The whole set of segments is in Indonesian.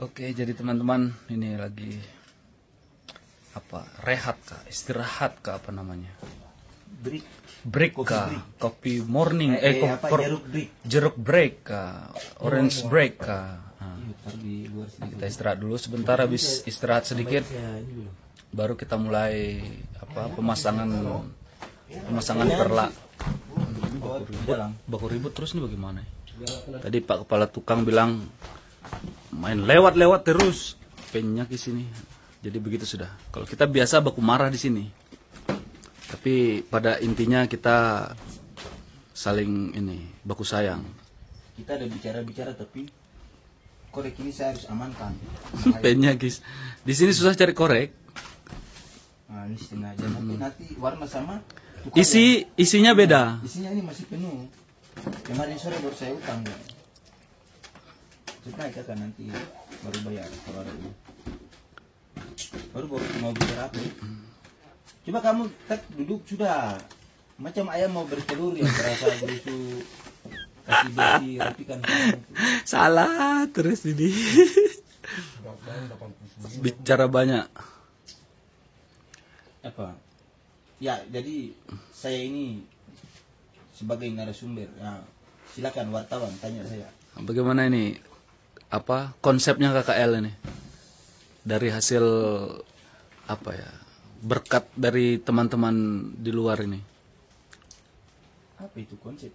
Oke, jadi teman-teman ini lagi apa? Rehat kah? Istirahat kah apa namanya? Break. Break Kopi kah? break. Kopi morning Jeruk break. jeruk break kah? Orange break kah? Nah, Iya, taruh di luar sini. kita istirahat dulu sebentar, habis istirahat sedikit Ya, ini dulu. baru kita mulai apa pemasangan perlak. Baku ribut terus nih bagaimana? Tadi Pak Kepala Tukang bilang main lewat-lewat terus pennya ke sini. Jadi begitu sudah. Kalau kita biasa baku marah di sini. Tapi pada intinya kita saling ini baku sayang. Kita ada bicara-bicara tapi korek ini saya harus amankan. Pennya guys. Di sini susah cari korek. Nah, ini setengah aja. Nanti warna sama. Isinya beda. Isinya ini masih penuh. Kemarin sore baru saya utang. Setelah kita kan nanti baru bayar kalau ada ini. Baru mau bicara apa? Coba kamu duduk sudah. Macam ayam mau bertelur yang terasa berusuh. Kasih besi, rapikan kamu. Salah terus ini. Bicara banyak. Apa? Ya, jadi saya ini sebagai narasumber. Ya, silakan wartawan tanya saya. Bagaimana ini apa konsepnya KKL ini? Dari hasil apa ya? Berkat dari teman-teman di luar ini. Apa itu konsep?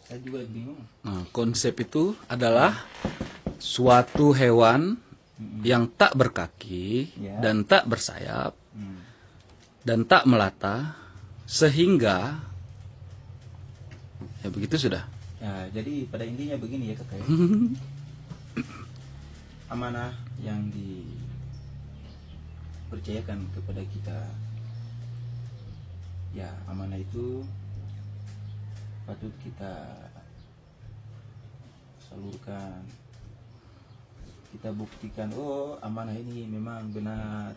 Saya juga bingung. Nah, konsep itu adalah suatu hewan yang tak berkaki Ya. dan tak bersayap dan tak melata sehingga ya begitu sudah. Ya, jadi pada intinya begini ya kakak. Amanah yang dipercayakan kepada kita, ya amanah itu patut kita salurkan, kita buktikan, oh amanah ini memang benar,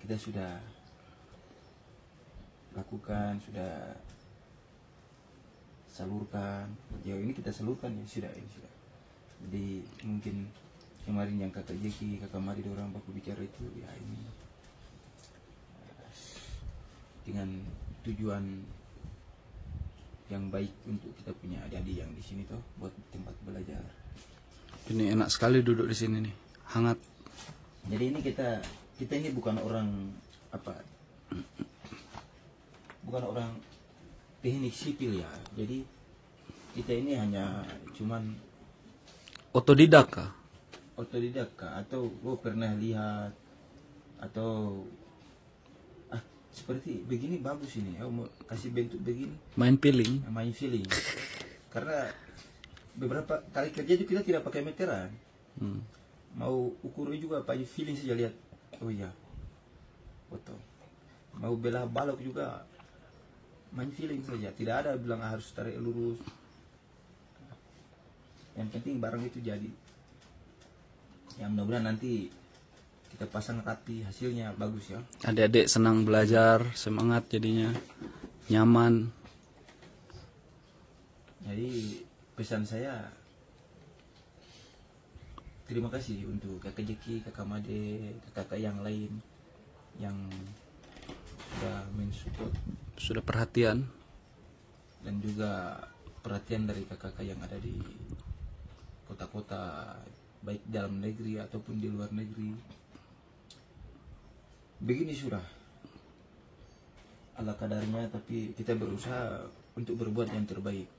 kita sudah lakukan, sudah salurkan, jauh ini kita salurkan ya sudah ini sudah. Jadi mungkin kemarin yang kakak Jeki, kakak Mari orang baku bicara itu ya ini dengan tujuan yang baik untuk kita punya adik-adik yang di sini tuh buat tempat belajar. Ini enak sekali duduk di sini nih, hangat. Jadi ini kita ini bukan orang apa, bukan orang teknik sipil ya. Jadi kita ini hanya cuman Otodidak kah? otodidak kah? Atau pernah lihat atau seperti begini bagus ini, mau kasih bentuk begini, Main piling. main feeling. Karena beberapa kali kerja itu kita tidak pakai meteran, mau ukurnya juga pakai feeling saja, lihat oh iya foto, mau belah balok juga main feeling saja, tidak ada bilang harus tarik lurus, yang penting barang itu jadi. Ya mudah-mudahan nanti kita pasang rapi hasilnya bagus ya. Adik-adik senang belajar, semangat jadinya, nyaman. Jadi pesan saya terima kasih untuk kakak Jeki, kakak Made, kakak yang lain yang sudah mensupport Sudah perhatian. dan juga perhatian dari kakak-kakak yang ada di kota-kota baik dalam negeri ataupun di luar negeri. Begini sudah ala kadarnya, tapi kita berusaha untuk berbuat yang terbaik.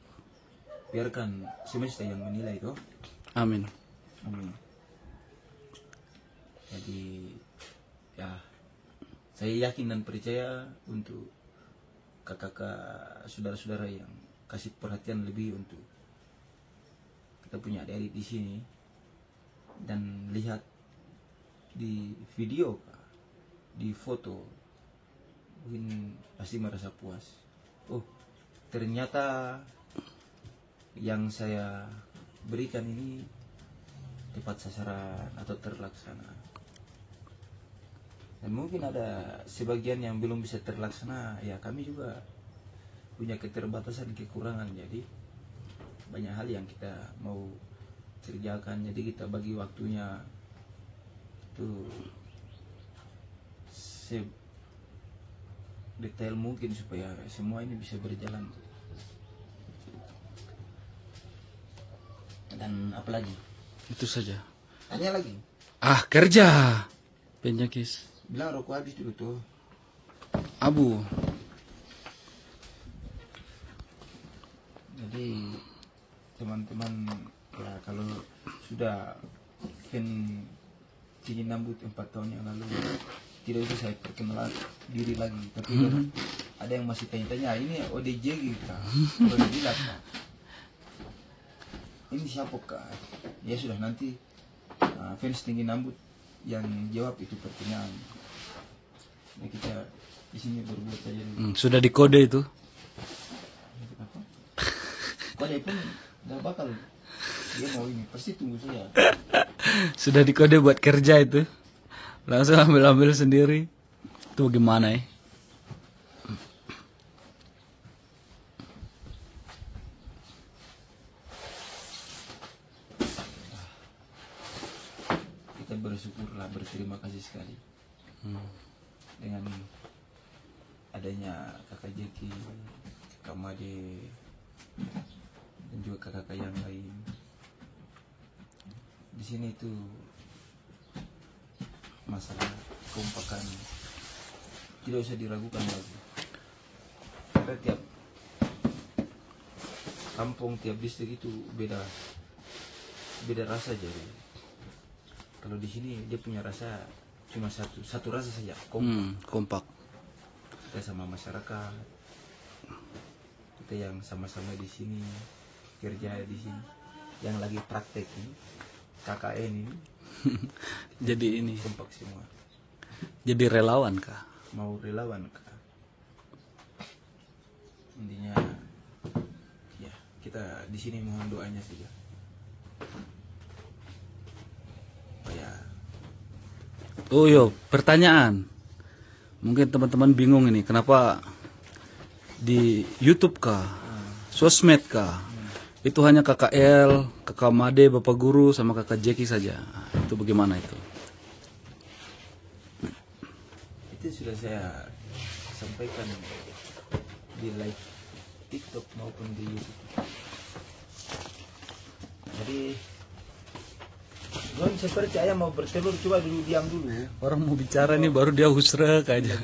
Biarkan semesta yang menilai toh. Amin. Amin. Jadi ya saya yakin dan percaya untuk kakak-kakak saudara-saudara yang kasih perhatian lebih untuk kita punya adik-adik di sini dan lihat di video, di foto, mungkin pasti merasa puas. Oh, ternyata yang saya berikan ini tepat sasaran atau terlaksana. Dan mungkin ada sebagian yang belum bisa terlaksana, ya kami juga punya keterbatasan, kekurangan. Jadi banyak hal yang kita mau kerjakan, jadi kita bagi waktunya tuh detail mungkin supaya semua ini bisa berjalan. Dan apalagi? Itu saja. Tanya lagi. Kerja. Penyakis. Bilang rokok habis dulu tuh. Abu. Jadi teman-teman ya, kalau sudah ingin nambut 4 tahun yang lalu, tidak usah saya perkenalan diri lagi, tapi ada yang masih tanya-tanya, ini ODJ gitu kan? Kalau bilang kan, ini siapa kak? Ya sudah, nanti fans tinggi nambut yang jawab itu pertanyaan. Ya, kita di sini berbuat saja dulu. Sudah dikode itu. Kode pun gak bakal, dia mau ini pasti tunggu saya. Sudah dikode buat kerja itu. Langsung ambil sendiri. Itu bagaimana ya? Kita bersyukurlah, berterima kasih sekali dengan adanya kakak Jeki, kakak Made, dan juga kakak yang lain. Di sini itu masalah kekompakan tidak usah diragukan lagi. Karena tiap kampung, tiap distrik itu beda rasa. Jadi kalau di sini dia punya rasa cuma satu rasa saja, kompak. Kita sama masyarakat, kita yang sama-sama di sini kerja di sini, yang lagi praktek ini KKN ini. Jadi ini kompak semua. jadi relawan kah? Mau relawan kah? Intinya ya kita di sini mohon doanya saja. Oh yo, pertanyaan. Mungkin teman-teman bingung ini, kenapa di YouTube kah, sosmed kah, itu hanya KKL, kakak Made, Bapak Guru, sama kakak Jeki saja. Itu bagaimana itu? Itu sudah saya sampaikan di live TikTok maupun di YouTube. Jadi Gon seperti ayam mau bertelur, coba dulu diam dulu. Orang mau bicara nih baru dia husrek aja.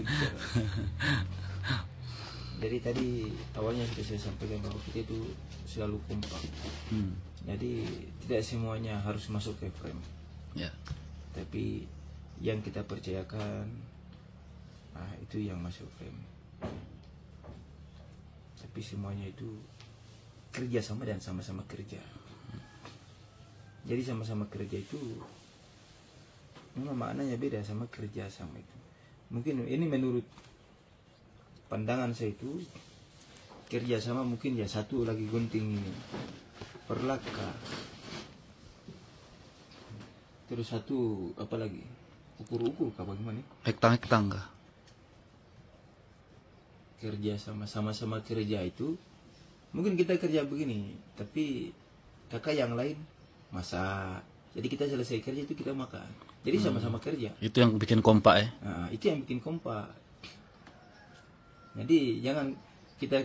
Jadi tadi awalnya sudah saya sampaikan bahwa kita itu selalu kompak. Jadi tidak semuanya harus masuk ke frame. Ya. Tapi yang kita percayakan, itu yang masuk frame. Tapi semuanya itu kerja sama dan sama-sama kerja. Jadi sama-sama kerja itu memang maknanya beda sama kerja sama itu. Mungkin ini menurut pandangan saya itu kerja sama mungkin ya satu lagi gunting ini perlaka, terus satu apa lagi ukur kah bagaimana? Hektang kah? Kerja sama-sama kerja itu mungkin kita kerja begini, tapi kakak yang lain masak. Jadi kita selesai kerja itu kita makan. Jadi sama-sama kerja. Itu yang bikin kompak ya? Itu yang bikin kompak. Jadi jangan kita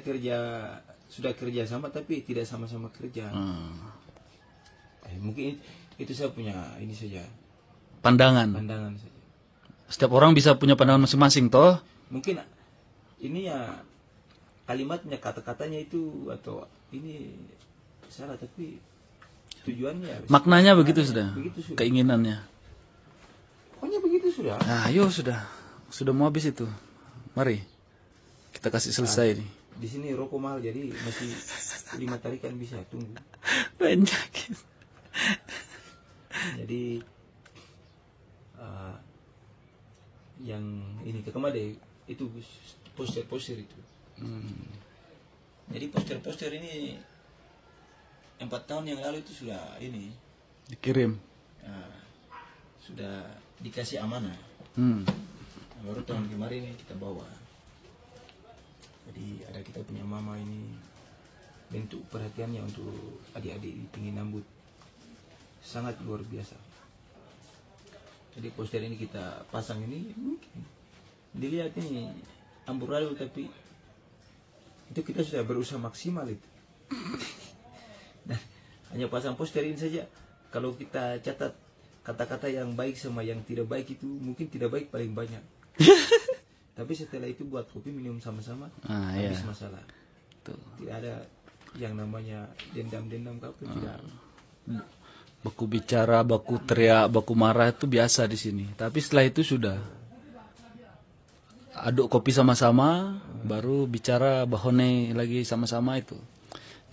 sudah kerja sama tapi tidak sama-sama kerja. Mungkin itu saya punya ini saja. Pandangan saja. Setiap orang bisa punya pandangan masing-masing toh. Mungkin ini ya kalimatnya, kata-katanya itu atau ini salah, tapi tujuannya maknanya begitu sudah. Keinginannya pokoknya begitu sudah. Nah ayo sudah mau habis itu, mari kita kasih selesai nih. Di sini rokok mahal jadi masih 5 tarikan bisa tunggu. Penyakit. Jadi yang ini kekamade itu poster itu. Jadi poster ini 4 tahun yang lalu itu sudah ini dikirim, sudah dikasih amanah. Baru tahun kemarin ini kita bawa. Jadi ada kita punya mama ini bentuk perhatiannya untuk adik-adik di Tinggi Nambut. sangat luar biasa. Jadi poster ini kita pasang ini mungkin dilihat ini amburadul, tapi itu kita sudah berusaha maksimal itu. Nah, hanya pasang poster ini saja. Kalau kita catat kata-kata yang baik sama yang tidak baik itu mungkin tidak baik paling banyak. Tapi setelah itu buat kopi minum sama-sama, habis masalah. Tuh. Tidak ada yang namanya dendam-dendam apa tidak. Baku bicara, baku teriak, baku marah itu biasa di sini. Tapi setelah itu sudah aduk kopi sama-sama, baru bicara bahone lagi sama-sama itu.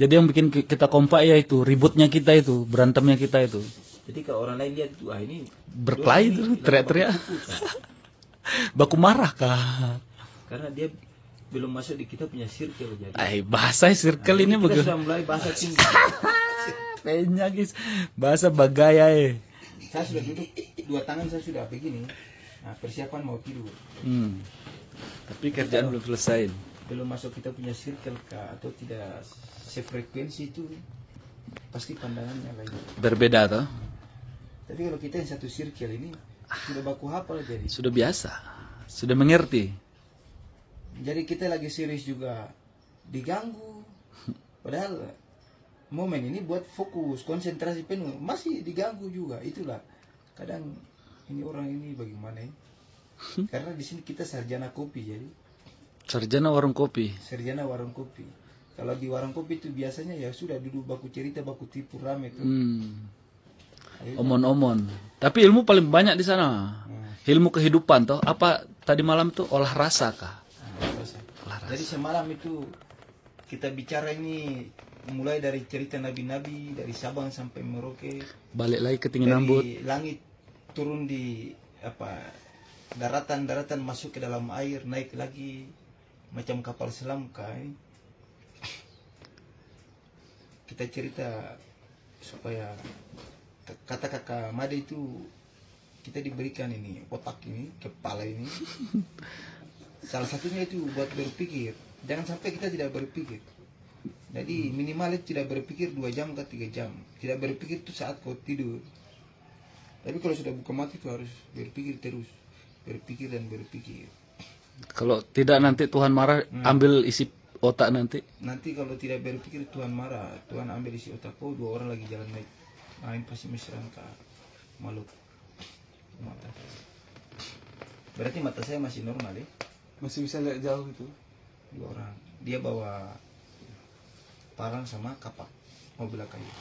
Jadi yang bikin kita kompak ya itu ributnya kita itu, berantemnya kita itu. Jadi kalau orang lain lihat itu, ini berkelahi itu, teriak-teriak. Baku marah kah? Karena dia belum masuk di kita punya circle jadi. Bahasa circle ini kita sudah mulai bahasa tinggi. Kayaknya guys, bahasa bagaya Saya sudah duduk, dua tangan saya sudah begini. Nah, persiapan mau tidur. Tapi kerjaan belum selesai. Belum masuk kita punya circle kah, atau tidak sefrekuensi itu, pasti pandangannya lain. Berbeda toh? Tapi kalau kita yang satu circle ini sudah baku hafal jadi. Sudah biasa, sudah mengerti. Jadi kita lagi serius juga diganggu. Padahal momen ini buat fokus, konsentrasi penuh, masih diganggu juga. Itulah kadang ini orang ini bagaimana ya? Karena di sini kita sarjana kopi jadi. Sarjana warung kopi. Sarjana warung kopi. Kalau di warung kopi itu biasanya ya sudah duduk baku cerita, baku tipu rame tuh. Omon-omon. Tapi ilmu paling banyak di sana. Ilmu kehidupan toh. Apa tadi malam tuh olah rasa kah? Olah rasa. Jadi semalam itu kita bicara ini mulai dari cerita nabi-nabi dari Sabang sampai Merauke. Balik lagi ke tinggi Nambut. Dari langit turun di daratan masuk ke dalam air, naik lagi macam kapal selam kai. Kita cerita supaya kata kakak Made itu kita diberikan ini otak ini, kepala ini. Salah satunya itu buat berpikir. Jangan sampai kita tidak berpikir. Jadi minimal itu tidak berpikir 2 jam ke 3 jam. Tidak berpikir itu saat kau tidur. Tapi kalau sudah buka mata itu harus berpikir terus. Berpikir dan berpikir. Kalau tidak nanti Tuhan marah, ambil isi otak nanti. Nanti kalau tidak berpikir Tuhan marah. Tuhan ambil isi otak kau, 2 orang lagi jalan naik. Main pasti mesra ke Maluku. Mata. Berarti mata saya masih normal ya? Masih bisa lihat jauh itu. 2 orang. Dia bawa parang sama kapak, mobil kayu.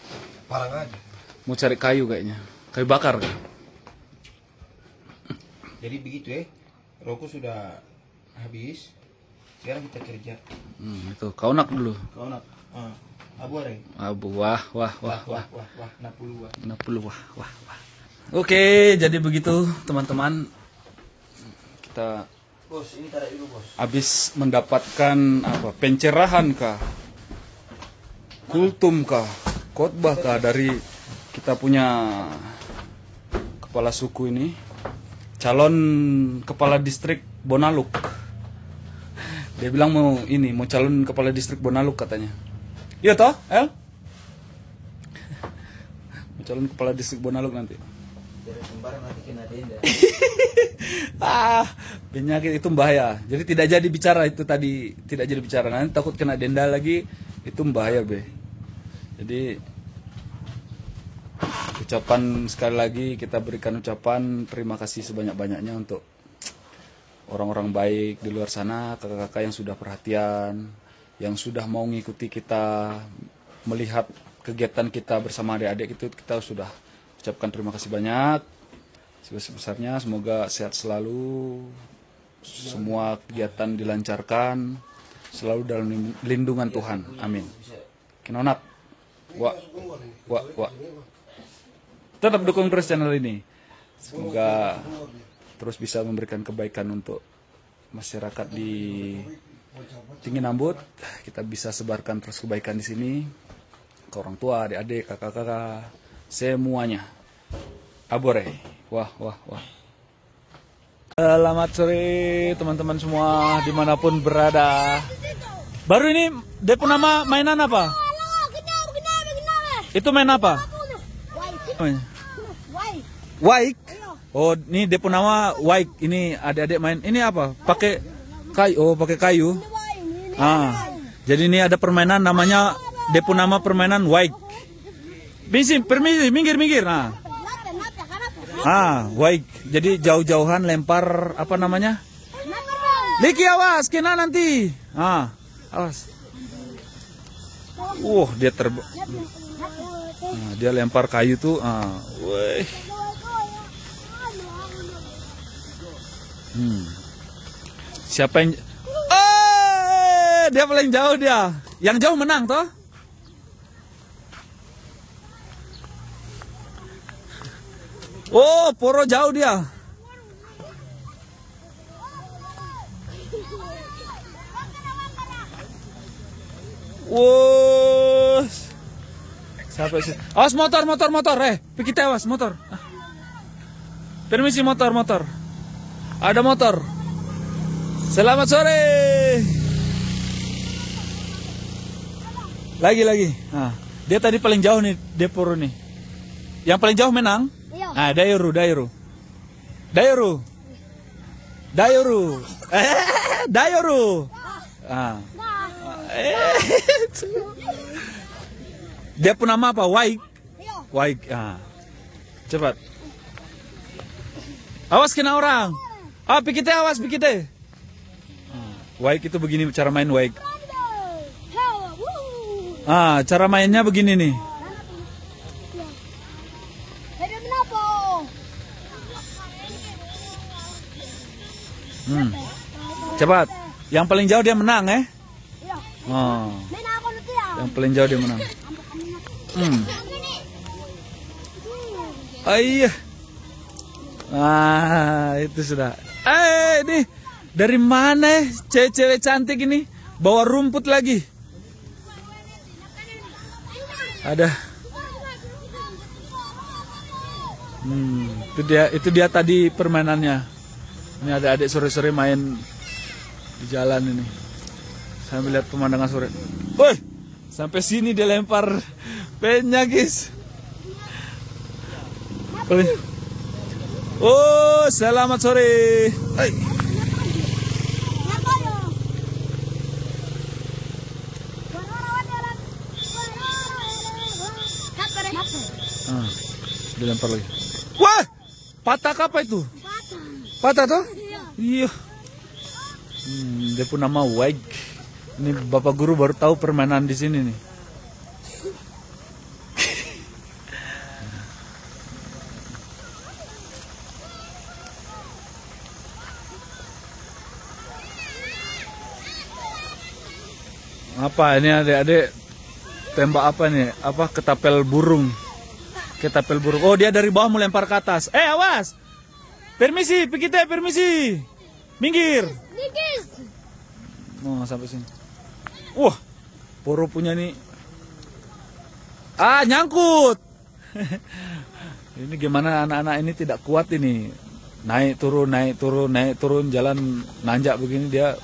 Parang aja. Mau cari kayu kayaknya. Kayu bakar kan? Jadi begitu ya. Rokok sudah habis. Sekarang kita kerja. Itu kau nak dulu. Kau nak? Abu are. Abu wah. Napulu wah. Napulu wah. Oke, jadi begitu teman-teman. Kita Bos, ini tarik dulu bos. habis mendapatkan pencerahan kah? Kultum kah? Khotbah kah dari kita punya kepala suku ini? Calon kepala distrik Bonaluk. Dia bilang mau calon kepala distrik Bonaluk katanya. Iya toh, El? Mau calon kepala distrik Bonaluk nanti. Jadi sembarang nanti kena denda. Penyakit itu bahaya. Jadi tidak jadi bicara itu tadi, tidak jadi bicara. Nanti takut kena denda lagi, itu bahaya, Be. Jadi ucapan sekali lagi kita berikan ucapan terima kasih sebanyak-banyaknya untuk orang-orang baik di luar sana, kakak-kakak yang sudah perhatian, yang sudah mau ngikuti kita, melihat kegiatan kita bersama adik-adik itu, kita sudah ucapkan terima kasih banyak. Sebesar-besarnya semoga sehat selalu, semua kegiatan dilancarkan, selalu dalam lindungan Tuhan. Amin. Kinonat. Wah. Tetap dukung terus channel ini. Semoga terus bisa memberikan kebaikan untuk masyarakat di Tinggi Nambut. Kita bisa sebarkan terus kebaikan di sini ke orang tua, adik-adik, kakak-kakak, semuanya. Abore. Wah. Selamat sore teman-teman semua dimanapun berada. Baru ini Depo nama mainan apa? Itu main apa? Why? Waik. Oh, ini dia pun nama Waik. Ini adik-adik main. Ini apa? Pakai kayu. Oh, pakai kayu. Jadi ini ada permainan namanya dia pun nama permainan Waik. Permisi, minggir. Waik. Jadi jauh-jauhan lempar apa namanya? Liki, awas, kena nanti. Awas. Dia dia lempar kayu tuh. Woi. Siapa yang dia paling jauh dia. Yang jauh menang toh? Oh, poro jauh dia. Wow. Sampai sih. Awas motor. Kita awas motor. Permisi motor. Ada motor. Selamat sore. Lagi. Dia tadi paling jauh nih, Deporo nih. Yang paling jauh menang. Iya. Dayoru. Dia pun nama apa? Waik. Cepat. Awas kena orang. Pikite awas. Waik itu begini cara main Waik. Cara mainnya begini nih. Cepat. Yang paling jauh dia menang, Yang paling jauh dia menang. Iya. Itu sudah. Nih dari mana cewek-cewek cantik ini bawa rumput lagi? Ada. Itu dia tadi permainannya. Ini ada adik sore-sore main di jalan ini. Sambil lihat pemandangan sore. Woi, sampai sini dia lempar pennya, guys. Oh, selamat sore. Dilempar lagi. Wah, patah apa itu? Patah tuh? Iya. Dia pun nama Waik. Ini bapak guru baru tahu permainan di sini nih. Apa ini adik-adik tembak apa nih? Apa ketapel burung? Ketapel burung. Oh, dia dari bawah mau lempar ke atas. Awas. Permisi, permisi. Minggir. Oh, sampai sini. Wah, poro punya nih. Nyangkut. Ini gimana anak-anak ini tidak kuat ini. Naik turun, jalan nanjak begini dia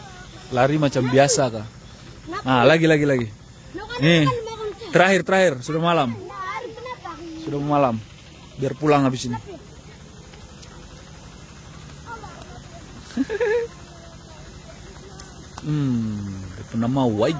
lari macam biasa kah? Lagi. Nih, terakhir, sudah malam. Biar pulang habis ini. Nama Waik.